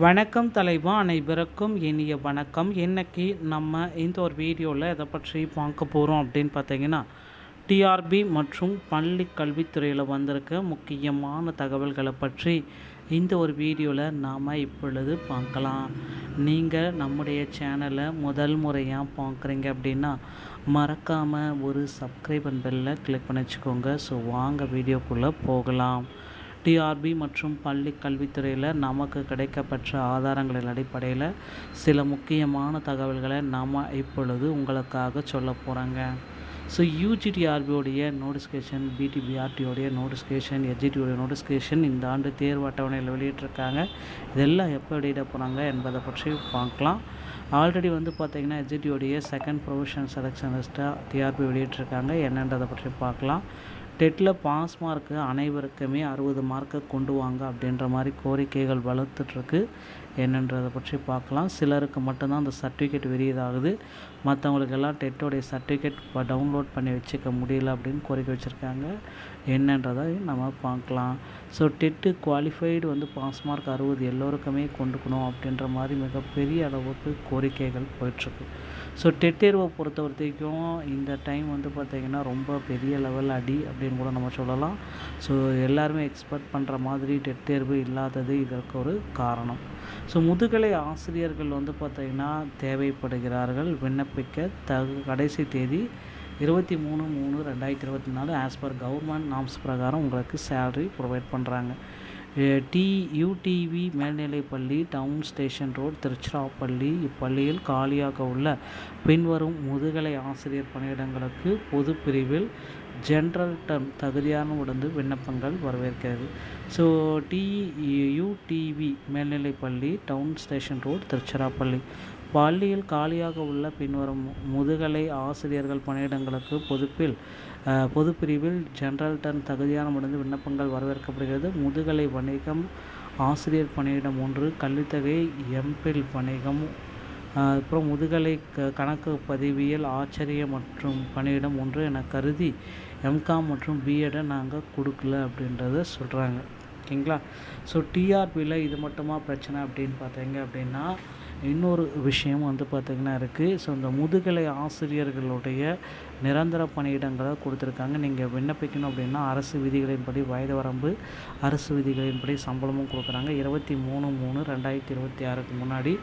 வணக்கம் தலைவா, அனைவருக்கும் இனிய வணக்கம். இன்னைக்கு நம்ம இந்த ஒரு வீடியோவில் எதை பற்றி பார்க்க போகிறோம் அப்படின்னு பார்த்தீங்கன்னா, டிஆர்பி மற்றும் பள்ளி கல்வித்துறையில் வந்திருக்க முக்கியமான தகவல்களை பற்றி இந்த ஒரு வீடியோவில் நாம் இப்பொழுது பார்க்கலாம். நீங்கள் நம்முடைய சேனலை முதல் முறையாக பார்க்குறீங்க அப்படின்னா மறக்காமல் ஒரு சப்ஸ்கிரைப் அண்ட் பெல்லை கிளிக் பண்ணி வச்சுக்கோங்க. ஸோ வாங்க வீடியோக்குள்ளே போகலாம். டிஆர்பி மற்றும் பள்ளி கல்வித்துறையில் நமக்கு கிடைக்கப்பெற்ற ஆதாரங்களின் அடிப்படையில் சில முக்கியமான தகவல்களை நாம் இப்பொழுது உங்களுக்காக சொல்ல போகிறாங்க. ஸோ யூஜிடிஆர்பியோடைய நோட்டிஃபிகேஷன், பிடிபிஆர்டியோடைய நோட்டிஃபிகேஷன், எஸ்ஜிடியோடைய நோட்டிஃபிகேஷன் இந்த ஆண்டு தேர்வு அட்டவணையில் வெளியிட்டிருக்காங்க. இதெல்லாம் எப்போ வெளியிட போகிறாங்க என்பதை பற்றி பார்க்கலாம். ஆல்ரெடி பார்த்திங்கன்னா எஸ்ஜிடியோடைய செகண்ட் ப்ரொவிஷனல் செலெக்ஷன் லிஸ்ட்டாக டிஆர்பி வெளியிட்டிருக்காங்க. என்னன்றதை பற்றி பார்க்கலாம். டெட்டில் பாஸ் மார்க்கு அனைவருக்குமே 60 மார்க்கை கொண்டு வாங்க அப்படின்ற மாதிரி கோரிக்கைகள் வலுத்துட்ருக்கு. என்னன்றதை பற்றி பார்க்கலாம். சிலருக்கு மட்டும்தான் அந்த சர்டிஃபிகேட் வெளியீடாகுது. மற்றவங்களுக்கெல்லாம் டெட்டோடைய சர்டிஃபிகேட் டவுன்லோட் பண்ணி வச்சுக்க முடியல அப்படின்னு கோரிக்கை வச்சுருக்காங்க. என்னன்றதை நம்ம பார்க்கலாம். So TET qualified pass mark 60 எல்லோருக்குமே கொண்டுக்கணும் அப்படின்ற மாதிரி மிகப்பெரிய அளவுக்கு கோரிக்கைகள் போயிட்டுருக்கு. ஸோ டெட் தேர்வை பொறுத்த வரைக்கும் இந்த டைம் பார்த்திங்கன்னா ரொம்ப பெரிய லெவல் அடி அப்படின்னு கூட நம்ம சொல்லலாம். ஸோ எல்லாருமே எக்ஸ்பெக்ட் பண்ணுற மாதிரி டெட் தேர்வு இல்லாதது இதற்கு ஒரு காரணம். ஸோ முதுகலை ஆசிரியர்கள் பார்த்திங்கன்னா தேவைப்படுகிறார்கள். விண்ணப்பிக்க கடைசி தேதி 23/3/2024 ஆஸ் பர் கவர்மெண்ட் நார்ம்ஸ் பிரகாரம் உங்களுக்கு சேலரி ப்ரொவைட் பண்ணுறாங்க. யூடிவி மேல்நிலைப்பள்ளி, டவுன் ஸ்டேஷன் ரோடு, திருச்சிராப்பள்ளி. இப்பள்ளியில் காலியாக உள்ள பின்வரும் முதுகலை ஆசிரியர் பணியிடங்களுக்கு பொது பிரிவில் ஜென்ரல் டர்ம் தகுதியான விண்ணப்பங்கள் வரவேற்கிறது. ஸோ யூடிவி மேல்நிலைப்பள்ளி, டவுன் ஸ்டேஷன் ரோடு, திருச்சிராப்பள்ளி. பள்ளியில் காலியாக உள்ள பின்வரும் முதுகலை ஆசிரியர்கள் பணியிடங்களுக்கு பொது பிரிவில் ஜென்ரல் டர்ன் தகுதியான விண்ணப்பங்கள் வரவேற்கப்படுகிறது. முதுகலை வணிகம் ஆசிரியர் பணியிடம் 1, கல்வித்தொகை எம்பில் வணிகம். அப்புறம் முதுகலை கணக்கு பதிவியல் ஆச்சரிய மற்றும் பணியிடம் 1 என கருதி எம்காம் மற்றும் பிஎடை நாங்கள் கொடுக்கல அப்படின்றத சொல்கிறாங்க. ஓகேங்களா. ஸோ டிஆர்பியில் இது மட்டுமா பிரச்சனை அப்படின்னு பார்த்தீங்க அப்படின்னா இன்னொரு விஷயம் பார்த்திங்கன்னா இருக்குது. ஸோ இந்த முதுகலை ஆசிரியர்களுடைய நிரந்தர பணியிடங்களை கொடுத்துருக்காங்க. நீங்கள் விண்ணப்பிக்கணும் அப்படின்னா அரசு விதிகளின்படி வயது வரம்பு, அரசு விதிகளின்படி சம்பளமும் கொடுக்குறாங்க. 23/3/2026 முன்னாடி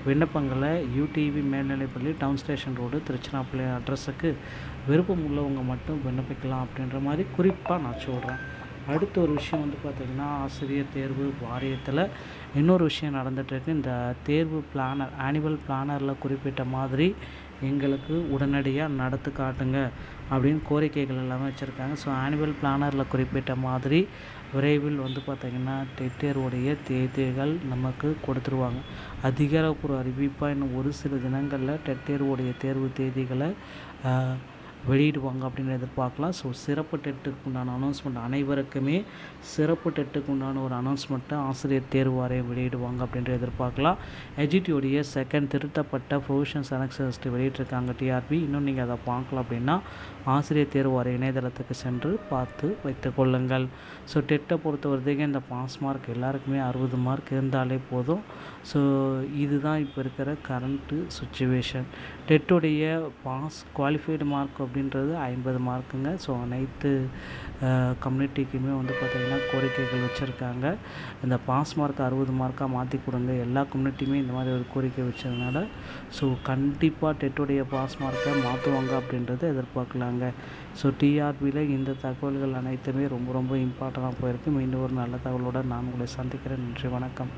விண்ணப்பங்களை யூடிவி மேல்நிலைப்பள்ளி, டவுன் ஸ்டேஷன் ரோடு, திருச்சிராப்பள்ளி அட்ரஸுக்கு விருப்பம் உள்ளவங்க மட்டும் விண்ணப்பிக்கலாம் அப்படின்ற மாதிரி குறிப்பாக நான் சொல்கிறேன். அடுத்த ஒரு விஷயம் பார்த்திங்கன்னா ஆசிரியர் தேர்வு வாரியத்தில் இன்னொரு விஷயம் நடந்துகிட்ருக்கு. இந்த தேர்வு பிளானர், ஆனுவல் பிளானரில் குறிப்பிட்ட மாதிரி எங்களுக்கு உடனடியாக நடத்து காட்டுங்க அப்படின்னு கோரிக்கைகள் எல்லாமே வச்சுருக்காங்க. ஸோ ஆனுவல் பிளானரில் குறிப்பிட்ட மாதிரி விரைவில் பார்த்திங்கன்னா டெட் தேர்வுடைய தேதிகள் நமக்கு கொடுத்துருவாங்க. அதிகாரப்பூர்வ அறிவிப்பாக இன்னும் ஒரு சில தினங்களில் டெட் தேர்வுடைய தேர்வு தேதிகளை வெளியிடுவாங்க அப்படின்னு எதிர்பார்க்கலாம். ஸோ சிறப்பு டெட்டுக்கு உண்டான அனௌன்ஸ்மெண்ட், அனைவருக்குமே சிறப்பு டெட்டுக்கு உண்டான ஒரு அனௌன்ஸ்மெண்ட்டை ஆசிரியர் தேர்வு வாரியம் வெளியிடுவாங்க அப்படின்ற எதிர்பார்க்கலாம். எஜிடியோடைய செகண்ட் திருத்தப்பட்ட ப்ரொவிஷனல் செலெக்ஷன் லிஸ்ட் வெளியிட்டிருக்காங்க டிஆர்பி. இன்னும் நீங்கள் அதை பார்க்கலாம் அப்படின்னா ஆசிரியர் தேர்வு வாரிய இணையதளத்துக்கு சென்று பார்த்து வைத்து கொள்ளுங்கள். ஸோ டெட்டை பொறுத்த வரைக்கும் இந்த பாஸ் மார்க் எல்லாருக்குமே 60 மார்க் இருந்தாலே போதும். ஸோ இதுதான் இப்போ இருக்கிற கரண்ட்டு சுச்சுவேஷன். டெட்டுடைய பாஸ் குவாலிஃபைடு மார்க் அப்படின்றது 50 மார்க்குங்க. ஸோ அனைத்து கம்யூனிட்டிக்குமே பார்த்திங்கன்னா கோரிக்கைகள் வச்சுருக்காங்க. இந்த பாஸ் மார்க் 60 மார்க்காக மாற்றி கொடுங்க. எல்லா கம்யூனிட்டியுமே இந்த மாதிரி ஒரு கோரிக்கை வச்சதுனால ஸோ கண்டிப்பாக டெட்டுடைய பாஸ் மார்க்கை மாற்றுவாங்க அப்படின்றத எதிர்பார்க்கலாங்க. ஸோ டிஆர்பியில் இந்த தகவல்கள் அனைத்துமே ரொம்ப ரொம்ப இம்பார்ட்டண்ட்டாக போயிருக்கு. மீண்டும் ஒரு நல்ல தகவலோடு நான் உங்களை சந்திக்கிறேன். நன்றி, வணக்கம்.